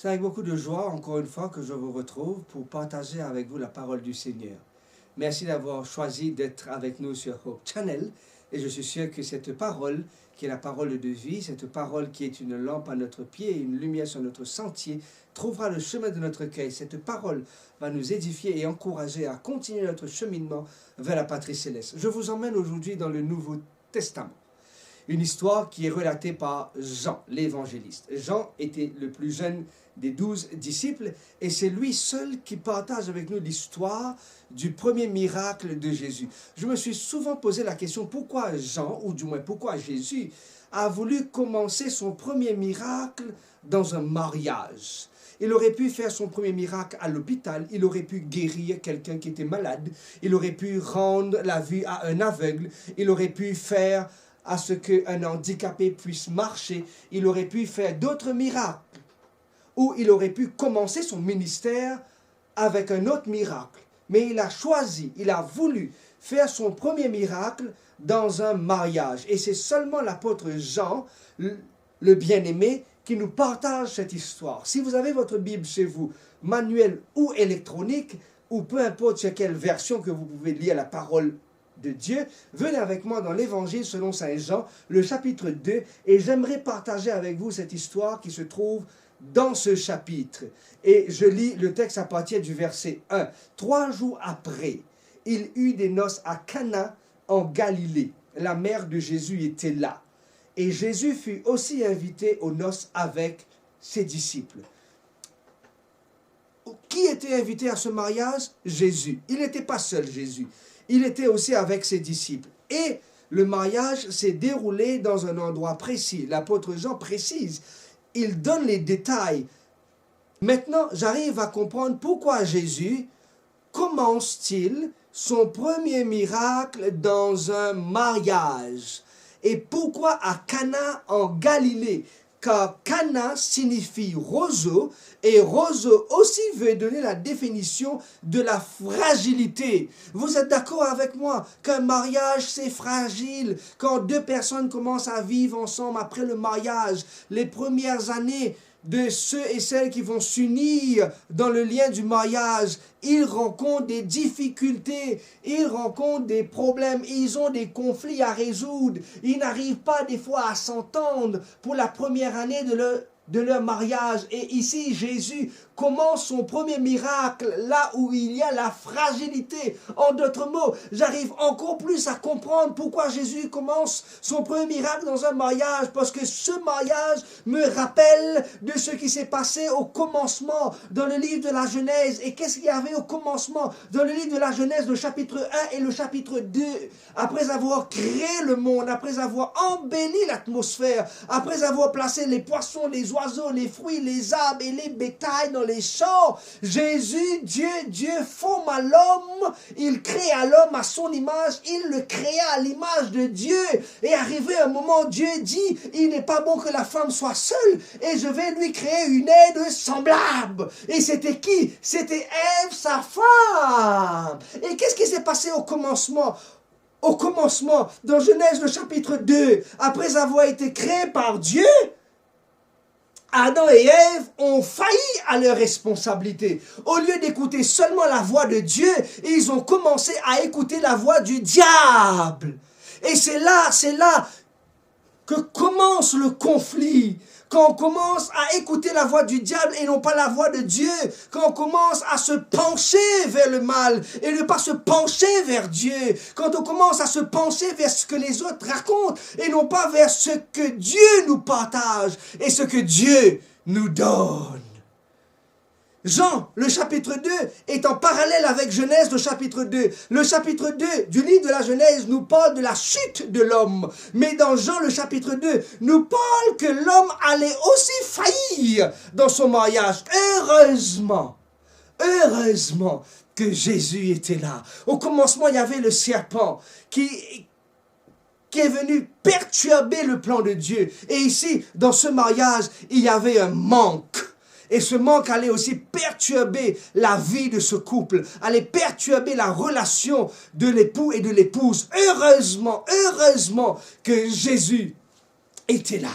C'est avec beaucoup de joie, encore une fois, que je vous retrouve pour partager avec vous la parole du Seigneur. Merci d'avoir choisi d'être avec nous sur Hope Channel. Et je suis sûr que cette parole, qui est la parole de vie, cette parole qui est une lampe à notre pied et une lumière sur notre sentier, trouvera le chemin de notre cœur. Cette parole va nous édifier et encourager à continuer notre cheminement vers la patrie céleste. Je vous emmène aujourd'hui dans le Nouveau Testament. Une histoire qui est relatée par Jean, l'évangéliste. Jean était le plus jeune des 12 disciples et c'est lui seul qui partage avec nous l'histoire du premier miracle de Jésus. Je me suis souvent posé la question pourquoi Jean, ou du moins pourquoi Jésus, a voulu commencer son premier miracle dans un mariage. Il aurait pu faire son premier miracle à l'hôpital, il aurait pu guérir quelqu'un qui était malade, il aurait pu rendre la vue à un aveugle, il aurait pu faire à ce qu'un handicapé puisse marcher, il aurait pu faire d'autres miracles, ou il aurait pu commencer son ministère avec un autre miracle. Mais il a choisi, il a voulu faire son premier miracle dans un mariage. Et c'est seulement l'apôtre Jean, le bien-aimé, qui nous partage cette histoire. Si vous avez votre Bible chez vous, manuel ou électronique, ou peu importe sur quelle version que vous pouvez lire la parole de Dieu, venez avec moi dans l'Évangile selon Saint Jean, le chapitre 2, et j'aimerais partager avec vous cette histoire qui se trouve dans ce chapitre. Et je lis le texte à partir du verset 1. 3 jours après, il eut des noces à Cana en Galilée. La mère de Jésus était là. Et Jésus fut aussi invité aux noces avec ses disciples. Qui était invité à ce mariage? Jésus. Il n'était pas seul, Jésus. Il était aussi avec ses disciples. Et le mariage s'est déroulé dans un endroit précis. L'apôtre Jean précise. Il donne les détails. Maintenant, j'arrive à comprendre pourquoi Jésus commence-t-il son premier miracle dans un mariage. Et pourquoi à Cana en Galilée? Car Cana signifie roseau, et roseau aussi veut donner la définition de la fragilité. Vous êtes d'accord avec moi qu'un mariage c'est fragile? Quand deux personnes commencent à vivre ensemble après le mariage, les premières années de ceux et celles qui vont s'unir dans le lien du mariage, ils rencontrent des difficultés, ils rencontrent des problèmes, ils ont des conflits à résoudre, ils n'arrivent pas des fois à s'entendre pour la première année de leur mariage. Et ici, Jésus commence son premier miracle là où il y a la fragilité. En d'autres mots, j'arrive encore plus à comprendre pourquoi Jésus commence son premier miracle dans un mariage, parce que ce mariage me rappelle de ce qui s'est passé au commencement dans le livre de la Genèse. Et qu'est-ce qu'il y avait au commencement dans le livre de la Genèse, le chapitre 1 et le chapitre 2? Après avoir créé le monde, après avoir embelli l'atmosphère, après avoir placé les poissons, les oiseaux, les fruits, les arbres et les bétails dans les champs, Jésus, Dieu forma l'homme, il créa l'homme à son image, il le créa à l'image de Dieu. Et arrivé un moment, Dieu dit, il n'est pas bon que la femme soit seule, et je vais lui créer une aide semblable. Et c'était qui? C'était Ève, sa femme. Et qu'est-ce qui s'est passé au commencement? Au commencement, dans Genèse le chapitre 2, après avoir été créés par Dieu, Adam et Ève ont failli à leur responsabilité. Au lieu d'écouter seulement la voix de Dieu, ils ont commencé à écouter la voix du diable. Et c'est là que commence le conflit. Quand on commence à écouter la voix du diable et non pas la voix de Dieu, quand on commence à se pencher vers le mal et ne pas se pencher vers Dieu, quand on commence à se pencher vers ce que les autres racontent et non pas vers ce que Dieu nous partage et ce que Dieu nous donne. Jean, le chapitre 2, est en parallèle avec Genèse, le chapitre 2. Le chapitre 2 du livre de la Genèse nous parle de la chute de l'homme. Mais dans Jean, le chapitre 2, nous parle que l'homme allait aussi faillir dans son mariage. Heureusement que Jésus était là. Au commencement, il y avait le serpent qui est venu perturber le plan de Dieu. Et ici, dans ce mariage, il y avait un manque. Et ce manque allait aussi perturber la vie de ce couple, allait perturber la relation de l'époux et de l'épouse. Heureusement que Jésus était là.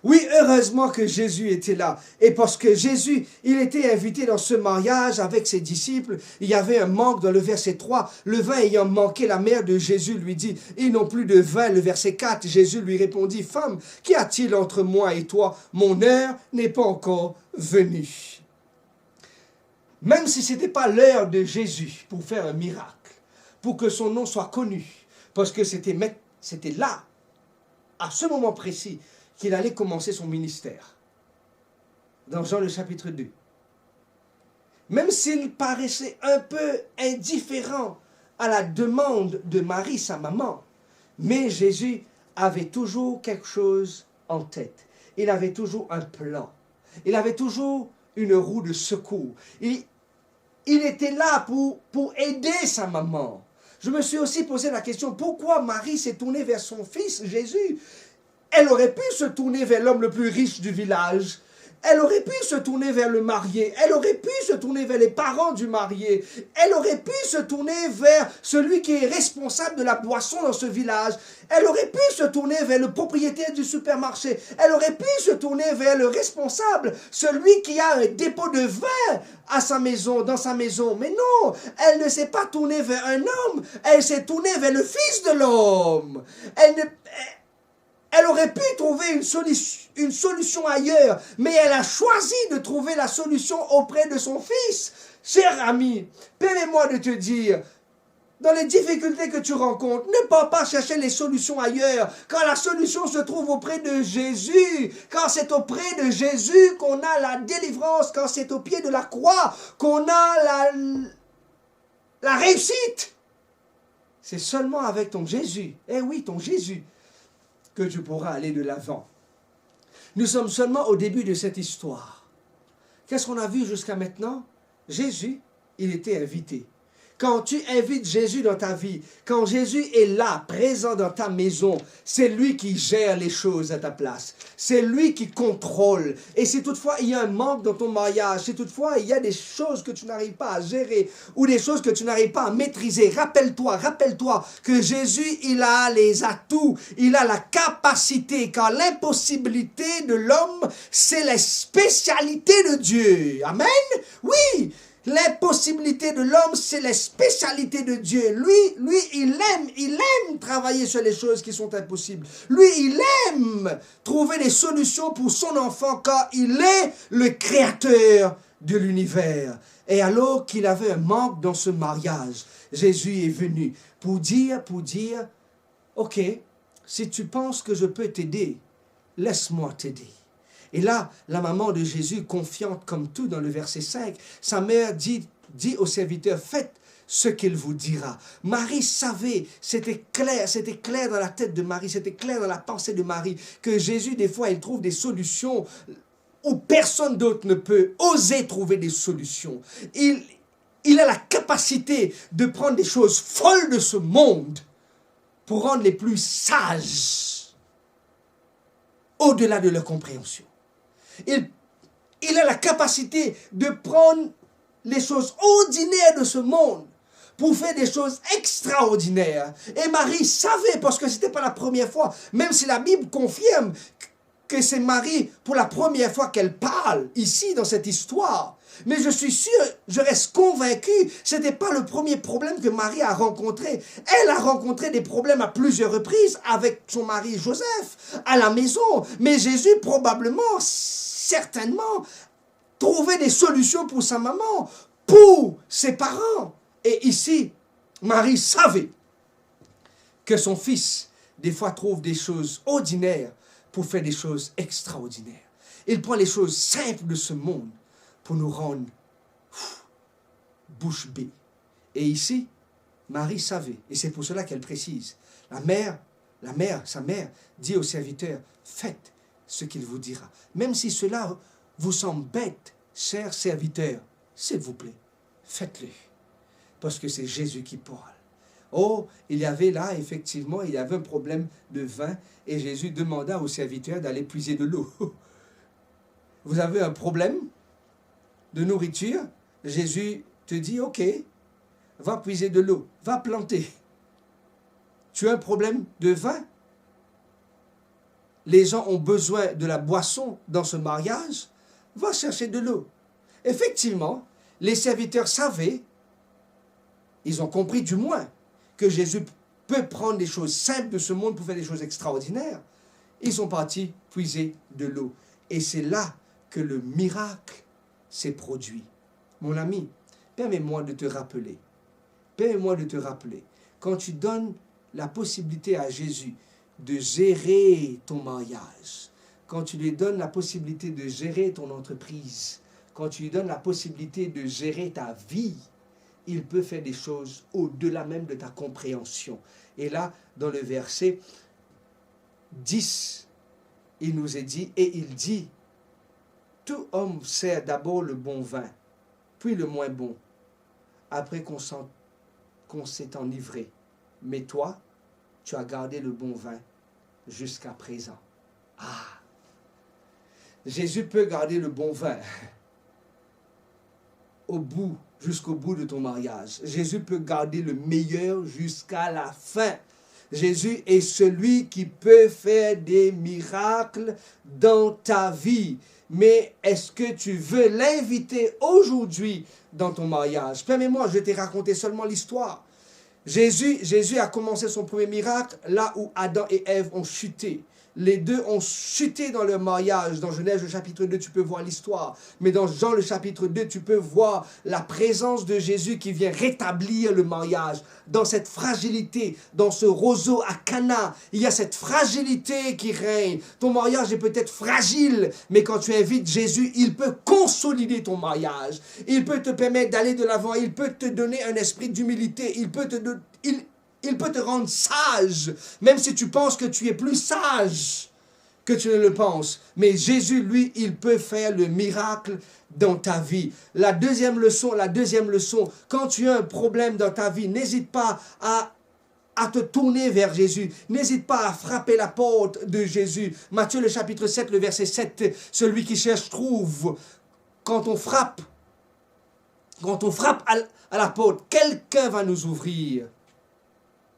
Oui, heureusement que Jésus était là. Et parce que Jésus, il était invité dans ce mariage avec ses disciples, il y avait un manque dans le verset 3. Le vin ayant manqué, la mère de Jésus lui dit, ils n'ont plus de vin. Le verset 4, Jésus lui répondit, femme, qu'y a-t-il entre moi et toi? Mon heure n'est pas encore venue. Même si ce n'était pas l'heure de Jésus pour faire un miracle, pour que son nom soit connu, parce que c'était là, à ce moment précis, qu'il allait commencer son ministère. Dans Jean le chapitre 2. Même s'il paraissait un peu indifférent à la demande de Marie, sa maman, mais Jésus avait toujours quelque chose en tête. Il avait toujours un plan. Il avait toujours une roue de secours. Il était là pour aider sa maman. Je me suis aussi posé la question, pourquoi Marie s'est tournée vers son fils Jésus? Elle aurait pu se tourner vers l'homme le plus riche du village. Elle aurait pu se tourner vers le marié. Elle aurait pu se tourner vers les parents du marié. Elle aurait pu se tourner vers celui qui est responsable de la boisson dans ce village. Elle aurait pu se tourner vers le propriétaire du supermarché. Elle aurait pu se tourner vers le responsable, celui qui a un dépôt de vin à sa maison, dans sa maison. Mais non, elle ne s'est pas tournée vers un homme. Elle s'est tournée vers le Fils de l'homme. Elle aurait pu trouver une solution ailleurs, mais elle a choisi de trouver la solution auprès de son fils. Cher ami, permets-moi de te dire, dans les difficultés que tu rencontres, ne pars pas chercher les solutions ailleurs, quand la solution se trouve auprès de Jésus, quand c'est auprès de Jésus qu'on a la délivrance, quand c'est au pied de la croix qu'on a la réussite. C'est seulement avec ton Jésus, eh oui, ton Jésus, que tu pourras aller de l'avant. Nous sommes seulement au début de cette histoire. Qu'est-ce qu'on a vu jusqu'à maintenant? Jésus, il était invité. Quand tu invites Jésus dans ta vie, quand Jésus est là, présent dans ta maison, c'est lui qui gère les choses à ta place. C'est lui qui contrôle. Et si toutefois il y a un manque dans ton mariage, si toutefois il y a des choses que tu n'arrives pas à gérer ou des choses que tu n'arrives pas à maîtriser, rappelle-toi que Jésus, il a les atouts, il a la capacité, car l'impossibilité de l'homme, c'est la spécialité de Dieu. Amen? Oui! L'impossibilité de l'homme, c'est la spécialité de Dieu. Lui, il aime travailler sur les choses qui sont impossibles. Lui, il aime trouver des solutions pour son enfant car il est le créateur de l'univers. Et alors qu'il avait un manque dans ce mariage, Jésus est venu pour dire, ok, si tu penses que je peux t'aider, laisse-moi t'aider. Et là, la maman de Jésus, confiante comme tout dans le verset 5, sa mère dit au serviteur, faites ce qu'il vous dira. Marie savait, c'était clair dans la tête de Marie, c'était clair dans la pensée de Marie, que Jésus, des fois, il trouve des solutions où personne d'autre ne peut oser trouver des solutions. Il a la capacité de prendre des choses folles de ce monde pour rendre les plus sages au-delà de leur compréhension. Il a la capacité de prendre les choses ordinaires de ce monde pour faire des choses extraordinaires. Et Marie savait, parce que ce n'était pas la première fois, même si la Bible confirme que c'est Marie pour la première fois qu'elle parle ici dans cette histoire. Mais je suis sûr, je reste convaincu, ce n'était pas le premier problème que Marie a rencontré. Elle a rencontré des problèmes à plusieurs reprises avec son mari Joseph à la maison. Mais Jésus probablement, certainement, trouvait des solutions pour sa maman, pour ses parents. Et ici, Marie savait que son fils, des fois, trouve des choses ordinaires pour faire des choses extraordinaires. Il prend les choses simples de ce monde pour nous rendre bouche bée. Et ici, Marie savait, et c'est pour cela qu'elle précise. Sa mère dit au serviteur, faites ce qu'il vous dira. Même si cela vous semble bête, cher serviteur, s'il vous plaît, faites-le. Parce que c'est Jésus qui parle. Oh, il y avait là, effectivement, il y avait un problème de vin, et Jésus demanda au serviteur d'aller puiser de l'eau. Vous avez un problème de nourriture, Jésus te dit, ok, va puiser de l'eau, va planter. Tu as un problème de vin? les gens ont besoin de la boisson dans ce mariage, va chercher de l'eau. Effectivement, les serviteurs savaient, ils ont compris du moins, que Jésus peut prendre des choses simples de ce monde pour faire des choses extraordinaires. Ils sont partis puiser de l'eau. Et c'est là que le miracle s'est produit. Mon ami, permets-moi de te rappeler, quand tu donnes la possibilité à Jésus de gérer ton mariage, quand tu lui donnes la possibilité de gérer ton entreprise, quand tu lui donnes la possibilité de gérer ta vie, il peut faire des choses au-delà même de ta compréhension. Et là, dans le verset 10, il nous est dit, et il dit, tout homme sert d'abord le bon vin, puis le moins bon, après qu'on s'est enivré. Mais toi, tu as gardé le bon vin jusqu'à présent. Ah! Jésus peut garder le bon vin jusqu'au bout de ton mariage. Jésus peut garder le meilleur jusqu'à la fin. Jésus est celui qui peut faire des miracles dans ta vie. Mais est-ce que tu veux l'inviter aujourd'hui dans ton mariage? Permets-moi, je t'ai raconté seulement l'histoire. Jésus a commencé son premier miracle là où Adam et Ève ont chuté. Les deux ont chuté dans leur mariage. Dans Genèse, le chapitre 2, tu peux voir l'histoire. Mais dans Jean, le chapitre 2, tu peux voir la présence de Jésus qui vient rétablir le mariage. Dans cette fragilité, dans ce roseau à Cana, il y a cette fragilité qui règne. Ton mariage est peut-être fragile, mais quand tu invites Jésus, il peut consolider ton mariage. Il peut te permettre d'aller de l'avant. Il peut te donner un esprit d'humilité. Il peut te rendre sage, même si tu penses que tu es plus sage que tu ne le penses. Mais Jésus, lui, il peut faire le miracle dans ta vie. La deuxième leçon, quand tu as un problème dans ta vie, n'hésite pas à te tourner vers Jésus. N'hésite pas à frapper la porte de Jésus. Matthieu, le chapitre 7, le verset 7, celui qui cherche trouve. Quand on frappe à la porte, quelqu'un va nous ouvrir.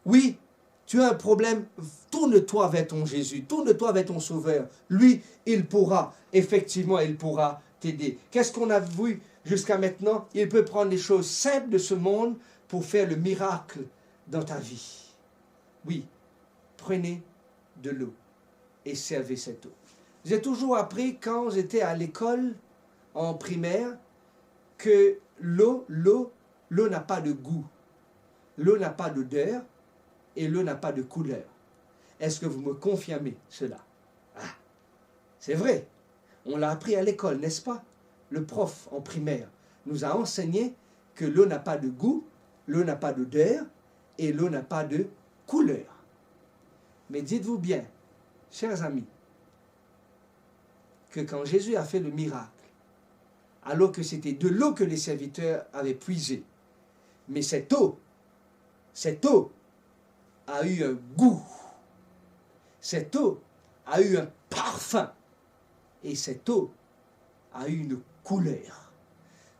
Oui, tu as un problème, tourne-toi vers ton Jésus, tourne-toi vers ton Sauveur. Lui, il pourra t'aider. Qu'est-ce qu'on a vu jusqu'à maintenant? Il peut prendre les choses simples de ce monde pour faire le miracle dans ta vie. Oui, prenez de l'eau et servez cette eau. J'ai toujours appris quand j'étais à l'école en primaire que l'eau n'a pas de goût, l'eau n'a pas d'odeur, et l'eau n'a pas de couleur. Est-ce que vous me confirmez cela? Ah, c'est vrai. On l'a appris à l'école, n'est-ce pas? Le prof en primaire nous a enseigné que l'eau n'a pas de goût, l'eau n'a pas d'odeur et l'eau n'a pas de couleur. Mais dites-vous bien, chers amis, que quand Jésus a fait le miracle, alors que c'était de l'eau que les serviteurs avaient puisé, mais cette eau a eu un goût. Cette eau a eu un parfum. Et cette eau a eu une couleur.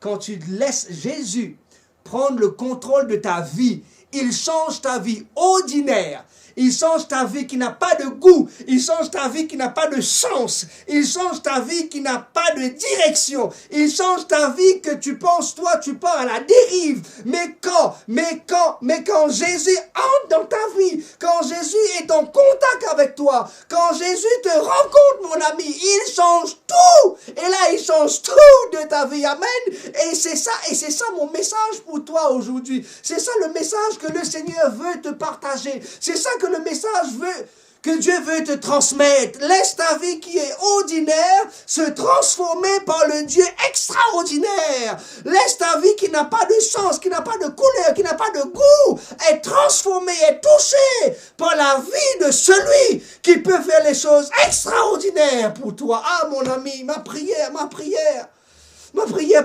Quand tu laisses Jésus prendre le contrôle de ta vie, il change ta vie ordinaire. Il change ta vie qui n'a pas de goût. Il change ta vie qui n'a pas de sens. Il change ta vie qui n'a pas de direction. Il change ta vie que tu penses, toi, tu pars à la dérive. Mais quand Jésus entre dans ta vie, quand Jésus est en contact avec toi, quand Jésus te rencontre, mon ami, il change tout. Et là, il change tout de ta vie. Amen. Et c'est ça mon message pour toi aujourd'hui. C'est ça le message que le Seigneur veut te partager. C'est ça que le message que Dieu veut te transmettre. Laisse ta vie qui est ordinaire se transformer par le Dieu extraordinaire. Laisse ta vie qui n'a pas de sens, qui n'a pas de couleur, qui n'a pas de goût, être transformée, être touchée par la vie de celui qui peut faire les choses extraordinaires pour toi. Ah mon ami, ma prière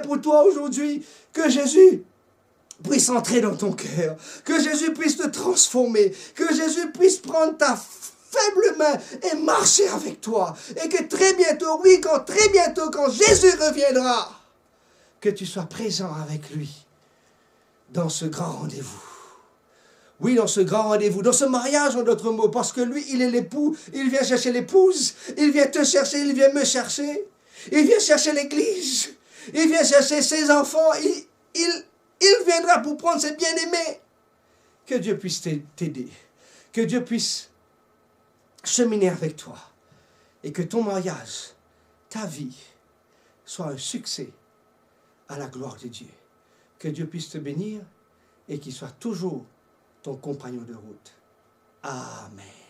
pour toi aujourd'hui, que Jésus puisse entrer dans ton cœur, que Jésus puisse te transformer, que Jésus puisse prendre ta faible main et marcher avec toi, et que très bientôt, quand Jésus reviendra, que tu sois présent avec lui dans ce grand rendez-vous. Oui, dans ce grand rendez-vous, dans ce mariage en d'autres mots, parce que lui, il est l'époux, il vient chercher l'épouse, il vient te chercher, il vient me chercher, il vient chercher l'église, il vient chercher ses enfants, il viendra pour prendre ses bien-aimés. Que Dieu puisse t'aider, que Dieu puisse cheminer avec toi et que ton mariage, ta vie, soit un succès à la gloire de Dieu. Que Dieu puisse te bénir et qu'il soit toujours ton compagnon de route. Amen.